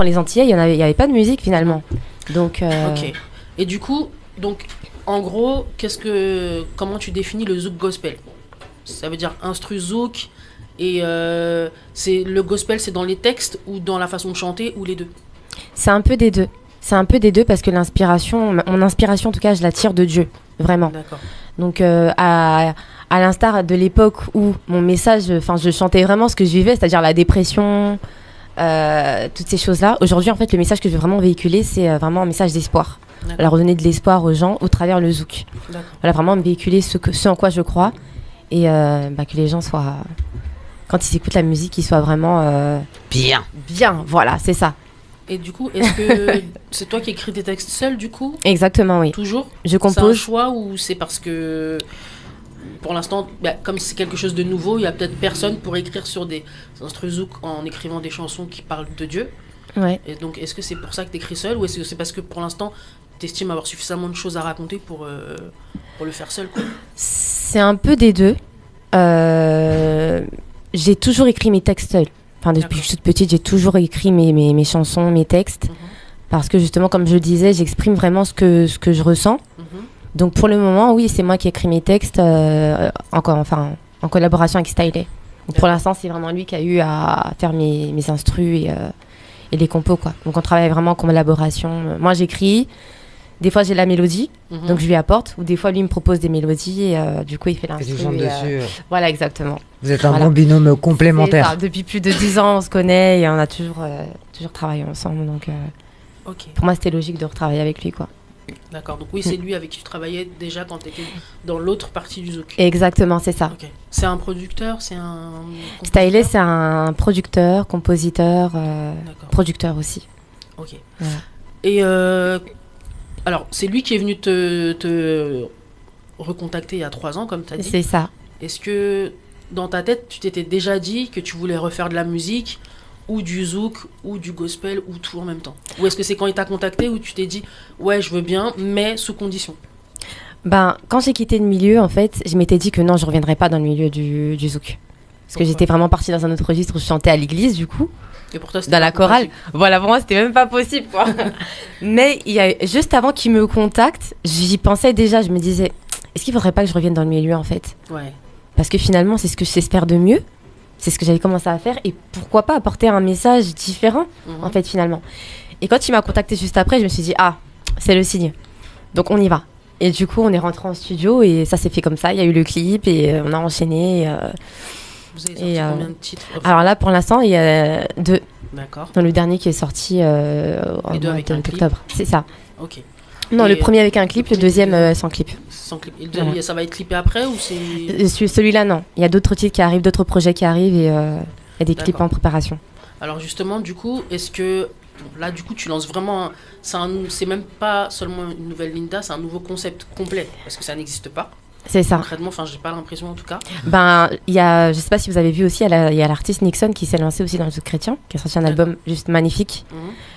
pour les Antillais, il y avait pas de musique finalement. Donc. Ok. Et du coup, donc, en gros, comment tu définis le zouk gospel? Ça veut dire instru zouk et le gospel, c'est dans les textes ou dans la façon de chanter ou les deux? C'est un peu des deux. C'est un peu des deux parce que mon inspiration en tout cas, je la tire de Dieu, vraiment. D'accord. Donc à l'instar de l'époque où mon message, enfin je chantais vraiment ce que je vivais, c'est-à-dire la dépression, toutes ces choses-là. Aujourd'hui en fait le message que je veux vraiment véhiculer, c'est vraiment un message d'espoir. Voilà, redonner de l'espoir aux gens au travers le zouk. Voilà, vraiment véhiculer ce en quoi je crois et que les gens soient, quand ils écoutent la musique, ils soient vraiment bien, voilà, c'est ça. Et du coup, est-ce que c'est toi qui écris tes textes seul du coup? Exactement, oui. Toujours? Je compose. C'est un choix ou c'est parce que pour l'instant, comme c'est quelque chose de nouveau, il y a peut-être personne pour écrire sur des instruments zouk en écrivant des chansons qui parlent de Dieu? Ouais. Et donc, est-ce que c'est pour ça que tu écris seul ou est-ce que c'est parce que pour l'instant, tu estimes avoir suffisamment de choses à raconter pour le faire seul, quoi? C'est un peu des deux. J'ai toujours écrit mes textes seul. Enfin, depuis que je suis toute petite, j'ai toujours écrit mes chansons, mes textes. Parce que justement, comme je le disais, j'exprime vraiment ce que je ressens. Donc pour le moment, oui, c'est moi qui écris mes textes en collaboration avec Stylé. Pour l'instant, c'est vraiment lui qui a eu à faire mes instrus et les compos, quoi. Donc on travaille vraiment en collaboration. Moi, j'écris. Des fois, j'ai la mélodie, donc je lui apporte. Ou des fois, lui il me propose des mélodies et du coup, il fait l'instru. Voilà, exactement. Vous êtes un bon binôme complémentaire. Ça. Depuis plus de 10 ans, on se connaît et on a toujours travaillé ensemble. Donc pour moi, c'était logique de retravailler avec lui, quoi. D'accord, donc oui, c'est lui avec qui tu travaillais déjà quand tu étais dans l'autre partie du zouk. Exactement, c'est ça. Okay. C'est un producteur, c'est un... Stylé, c'est un producteur, compositeur, producteur aussi. Ok. Voilà. Et alors, c'est lui qui est venu te recontacter il y a 3 ans, comme tu as dit. C'est ça. Est-ce que dans ta tête, tu t'étais déjà dit que tu voulais refaire de la musique ou du zouk, ou du gospel, ou tout en même temps? Ou est-ce que c'est quand il t'a contacté où tu t'es dit « Ouais, je veux bien, mais sous condition » ? Quand j'ai quitté le milieu, en fait, je m'étais dit que non, je ne reviendrais pas dans le milieu du zouk. Parce que j'étais vraiment partie dans un autre registre où je chantais à l'église, du coup. Et pour toi, dans la chorale. Voilà, pour moi, c'était même pas possible, quoi. Mais juste avant qu'il me contacte, j'y pensais déjà. Je me disais, est-ce qu'il ne faudrait pas que je revienne dans le milieu, en fait ? Ouais. Parce que finalement, c'est ce que je sais faire de mieux. C'est ce que j'avais commencé à faire et pourquoi pas apporter un message différent, en fait, finalement. Et quand il m'a contacté juste après, je me suis dit, c'est le signe. Donc, on y va. Et du coup, on est rentré en studio et ça s'est fait comme ça. Il y a eu le clip et on a enchaîné. Vous avez sorti combien de titres ? Alors là, pour l'instant, il y a 2. D'accord. Dans le dernier qui est sorti en octobre. C'est ça. Ok. Non, le premier avec un clip, le deuxième sans clip. Sans clip. Et ça va être clippé après ou c'est... Celui-là, non. Il y a d'autres titres qui arrivent, d'autres projets qui arrivent et il y a des clips en préparation. Alors justement, du coup, est-ce que... Là, du coup, tu lances vraiment... C'est même pas seulement une nouvelle Linda, c'est un nouveau concept complet. Parce que ça n'existe pas. C'est ça. Concrètement, enfin, j'ai pas l'impression en tout cas. Je sais pas si vous avez vu aussi, il y a l'artiste Nixon qui s'est lancé aussi dans le zouk chrétien, qui a sorti un album juste magnifique.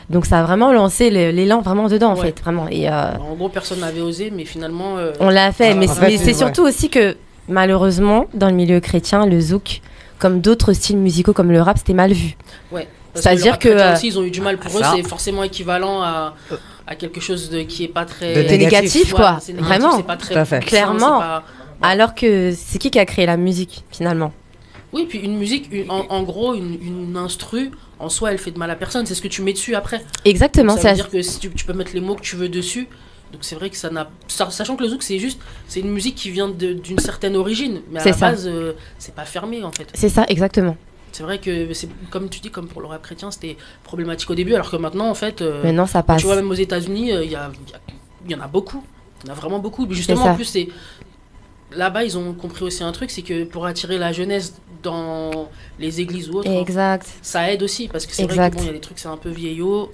Donc ça a vraiment lancé l'élan vraiment dedans, en fait. Vraiment. Et, en gros, personne n'avait osé, mais finalement... on l'a fait, mais c'est surtout aussi que, malheureusement, dans le milieu chrétien, le zouk, comme d'autres styles musicaux comme le rap, c'était mal vu. Ouais. C'est-à-dire que... aussi, ils ont eu du mal pour eux, c'est forcément équivalent à quelque chose qui est pas très... De négatif, quoi. C'est négatif, vraiment. C'est pas très... Clairement. Alors que c'est qui a créé la musique, finalement? Oui, puis une musique, en gros, une instru, en soi, elle fait de mal à personne. C'est ce que tu mets dessus après. Exactement. Donc, ça veut dire que si tu peux mettre les mots que tu veux dessus. Donc c'est vrai que ça n'a... Sachant que le zouk, c'est une musique qui vient d'une certaine origine. Mais à la base, c'est pas fermé, en fait. C'est ça, exactement. C'est vrai que, comme tu dis, comme pour le rap chrétien, c'était problématique au début, alors que maintenant, en fait... maintenant, ça passe. Tu vois, même aux États-Unis, il y en a beaucoup. Il y en a vraiment beaucoup. Mais justement, en plus, c'est... Là-bas, ils ont compris aussi un truc, c'est que pour attirer la jeunesse dans les églises ou autres, exact. Ça aide aussi, parce que c'est vrai que il y a des trucs, c'est un peu vieillot.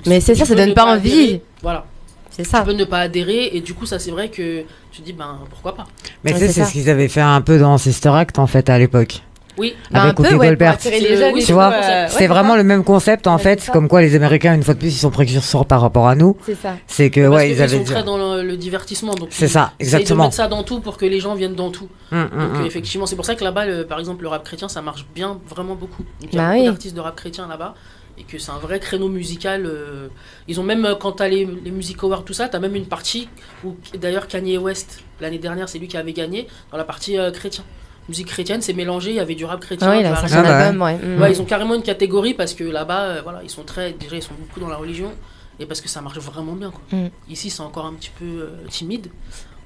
Mais c'est ça, ça donne pas envie. Adhérer, voilà. C'est ça. Tu peux ne pas adhérer, et du coup, ça, c'est vrai que tu dis, pourquoi pas. Mais tu sais, c'est ce qu'ils avaient fait un peu dans Sister Act, en fait, à l'époque. Oui, avec Whoopi Goldberg. Tu vois, c'est vraiment le même concept en fait, comme quoi les Américains une fois de plus ils sont précurseurs par rapport à nous. C'est ça. C'est que ils avaient sont très dans le divertissement, donc c'est ça, exactement. Ils mettent ça dans tout pour que les gens viennent dans tout. Donc effectivement, c'est pour ça que là-bas, par exemple, le rap chrétien, ça marche bien, vraiment beaucoup. Donc, il y a beaucoup d'artistes de rap chrétien là-bas. et que c'est un vrai créneau musical. Ils ont même, quand t'as les Music Awards, tout ça, t'as même une partie où, d'ailleurs, Kanye West, l'année dernière, c'est lui qui avait gagné, dans la partie chrétien. Musique chrétienne, c'est mélangé, il y avait du rap chrétien. Oui, là, c'est un album, ouais. Ouais, ils ont carrément une catégorie parce que là-bas, voilà, ils sont beaucoup dans la religion et parce que ça marche vraiment bien, quoi. Ici, c'est encore un petit peu timide.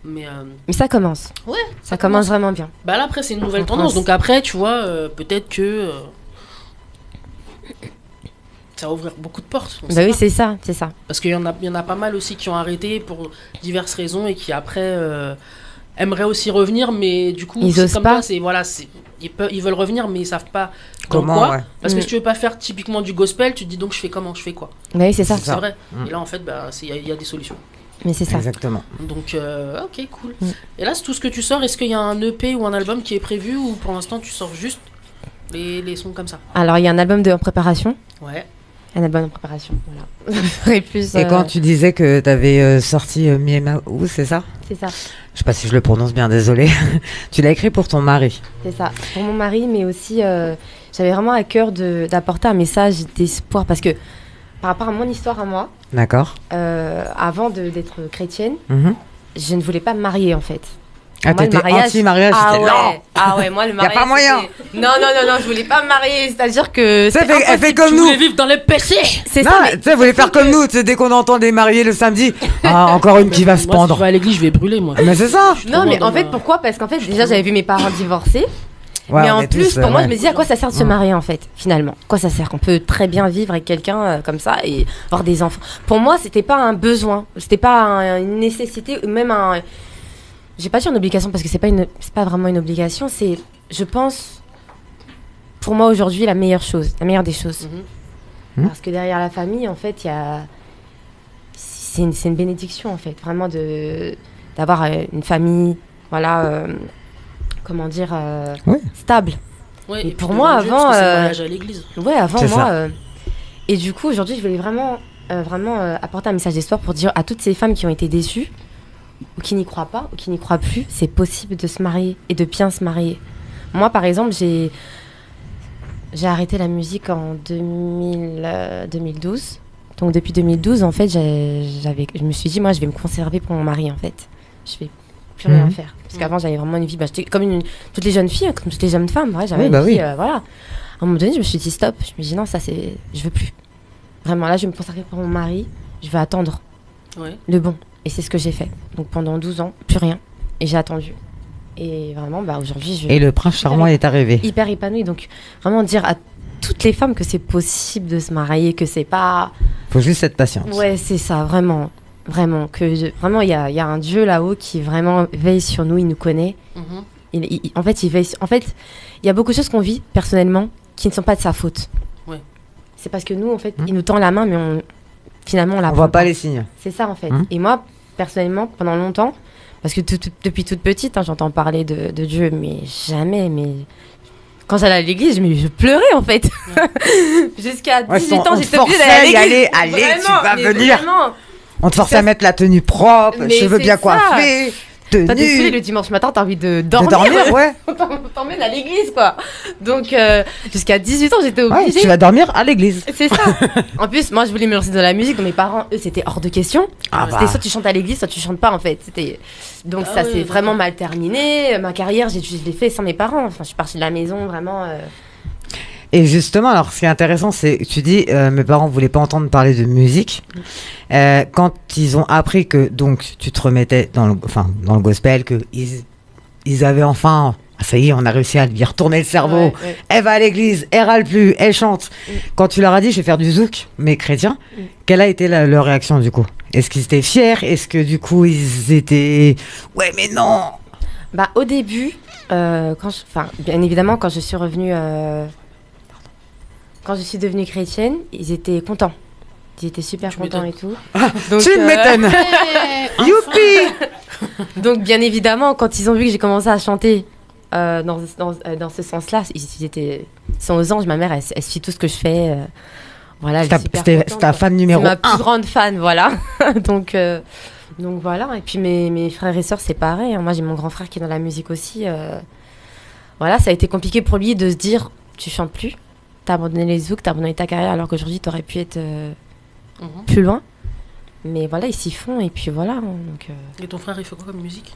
Mais ça commence. Ouais, ça commence vraiment bien. Bah là, après, c'est une nouvelle tendance. Donc après, tu vois, peut-être que ça va ouvrir beaucoup de portes. Bah oui, c'est ça. Parce qu'il y en a pas mal aussi qui ont arrêté pour diverses raisons et qui après aimeraient aussi revenir, mais du coup, ils osent pas. Ils veulent revenir, mais ils savent pas comment. Ouais. Parce que si tu veux pas faire typiquement du gospel, tu te dis donc je fais comment, je fais quoi. Bah oui, c'est ça. C'est vrai. Et là, en fait, il y a des solutions. Mais c'est ça. Exactement. Donc, ok, cool. Et là, c'est tout ce que tu sors. Est-ce qu'il y a un EP ou un album qui est prévu ou pour l'instant tu sors juste les sons comme ça? Alors, il y a un album en préparation. Ouais. Un album en préparation, voilà. Plus, et quand tu disais que tu avais sorti Miemaou, c'est ça? C'est ça. Je sais pas si je le prononce bien, désolé. Tu l'as écrit pour ton mari? C'est ça, pour mon mari, mais aussi j'avais vraiment à cœur d'apporter un message d'espoir parce que par rapport à mon histoire à moi, d'accord. Avant d'être chrétienne, je ne voulais pas me marier en fait. Ah, t'étais anti-mariage, moi le mariage. Y a pas moyen. Non, je voulais pas me marier, c'est-à-dire que. Elle fait comme nous. Tu voulais vivre dans les PC. C'est non, ça. Tu sais, voulait faire comme nous, tu sais, dès qu'on entend des mariés le samedi. Encore une qui va se pendre. Si je vais à l'église, je vais brûler, moi. Mais c'est ça. Non, mais en fait, pourquoi? Parce qu'en fait, déjà, j'avais vu mes parents divorcer. Ouais, mais en plus, pour moi, je me disais à quoi ça sert de se marier en fait, finalement. Quoi ça sert? Qu'on peut très bien vivre avec quelqu'un comme ça et avoir des enfants. Pour moi, c'était pas un besoin, c'était pas une nécessité, ou même un. J'ai pas dit une obligation parce que c'est pas vraiment une obligation. C'est, je pense, pour moi aujourd'hui, la meilleure des choses. Parce que derrière la famille, en fait, c'est une bénédiction en fait, vraiment d'avoir une famille, voilà. Comment dire, stable. Ouais, et pour moi, avant. À l'église. Ouais, avant moi. Et du coup, aujourd'hui, je voulais vraiment apporter un message d'espoir pour dire à toutes ces femmes qui ont été déçues, ou qui n'y croient pas, ou qui n'y croient plus, c'est possible de se marier et de bien se marier. Moi, par exemple, j'ai arrêté la musique en 2012. Donc, depuis 2012, en fait, je me suis dit, moi, je vais me conserver pour mon mari, en fait. Je vais plus rien faire. Parce qu'avant, j'avais vraiment une vie, j'étais comme toutes les jeunes filles, comme toutes les jeunes femmes, ouais, j'avais une vie, voilà. À un moment donné, je me suis dit stop, je me suis dit non, je veux plus. Vraiment, là, je vais me consacrer pour mon mari, je vais attendre le bon. Et c'est ce que j'ai fait. Donc pendant 12 ans, plus rien. Et j'ai attendu. Et vraiment, aujourd'hui, Et le prince charmant est arrivé. Hyper épanoui. Donc vraiment dire à toutes les femmes que c'est possible de se marier, que c'est pas... Faut juste être patiente. Ouais, c'est ça, vraiment. Vraiment, vraiment, il y a un Dieu là-haut qui vraiment veille sur nous, il nous connaît. En fait, il veille. En fait, il y a beaucoup de choses qu'on vit personnellement qui ne sont pas de sa faute. Ouais. C'est parce que nous, en fait, il nous tend la main, mais finalement, on voit pas les signes. C'est ça, en fait. Et moi, personnellement, pendant longtemps, parce que depuis toute petite, j'entends parler de Dieu, mais jamais, quand j'allais à l'église, je pleurais en fait. Jusqu'à 18 ans, j'étais obligée d'aller à l'église. Allez, tu vas venir. Vraiment. On te forçait à mettre la tenue propre, cheveux bien coiffés, tenue. T'as défilé le dimanche matin, t'as envie de dormir. Ouais. On t'emmène à l'église, quoi. Donc, jusqu'à 18 ans, j'étais obligée. Ouais, tu vas dormir à l'église. C'est ça. En plus, moi, je voulais me lancer dans la musique. Mes parents, eux, c'était hors de question. C'était soit tu chantes à l'église, soit tu chantes pas, en fait. Donc, ça s'est vraiment mal terminé. Ma carrière, je l'ai fait sans mes parents. Enfin, je suis partie de la maison, vraiment... Et justement, alors, ce qui est intéressant, c'est que tu dis, mes parents voulaient pas entendre parler de musique. Quand ils ont appris que, donc, tu te remettais dans le gospel, que ils avaient enfin, ça y est, on a réussi à lui retourner le cerveau. Ouais. Elle va à l'église, elle râle plus, elle chante. Quand tu leur as dit, je vais faire du zouk, mais chrétien, quelle a été leur réaction, du coup? Est-ce qu'ils étaient fiers? Est-ce que, du coup, ils étaient, ouais, mais non? Au début, bien évidemment, quand je suis revenue, quand je suis devenue chrétienne, ils étaient contents. Ils étaient super contents et tout. Donc, tu m'étonnes. Youpi. Donc, bien évidemment, quand ils ont vu que j'ai commencé à chanter dans ce sens-là, ils sont aux anges. Ma mère, elle suit tout ce que je fais. Voilà, c'était ta fan numéro 1. C'est ma plus grande fan, voilà. Donc voilà. Et puis mes frères et sœurs, c'est pareil. Moi, j'ai mon grand frère qui est dans la musique aussi. Voilà, ça a été compliqué pour lui de se dire, tu chantes plus. t'as abandonné les zouks, t'as abandonné ta carrière alors qu'aujourd'hui t'aurais pu être Mhm. plus loin. Mais voilà, ils s'y font et puis voilà. Donc, Et ton frère, il fait quoi comme musique?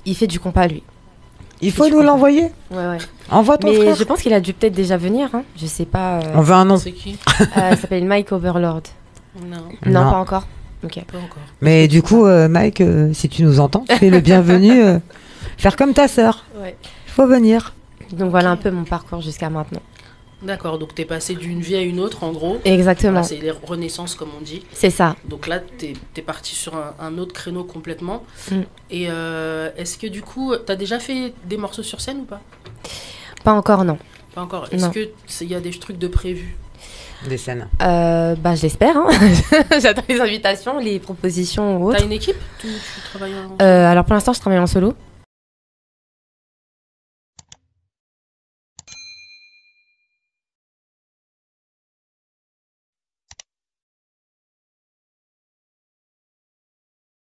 il fait du compas lui. Il faut nous l'envoyer. Ouais. Envoie ton Mais frère. je pense qu'il a dû peut-être déjà venir. Hein. Je sais pas. On veut un nom. C'est qui? Il s'appelle Mike Overlord. Non, Non, Non. pas encore. Ok. pas encore. Mais du coup, Mike, si tu nous entends, tu es le bienvenu. Faire comme ta sœur. Ouais. Faut venir. Donc voilà un peu mon parcours jusqu'à maintenant. D'accord, donc t'es passé d'une vie à une autre, en gros. Exactement. Voilà, c'est les renaissances, comme on dit. C'est ça. Donc là, t'es parti sur un autre créneau complètement. Mm. Et est-ce que du coup, t'as déjà fait des morceaux sur scène ou pas? Pas encore, non. Pas encore. Est-ce Non. que il y a des trucs de prévus? Des scènes. Bah, j'espère. Hein. J'attends les invitations, les propositions ou T'as autres. une équipe? Tu travailles en... Alors pour l'instant, je travaille en solo.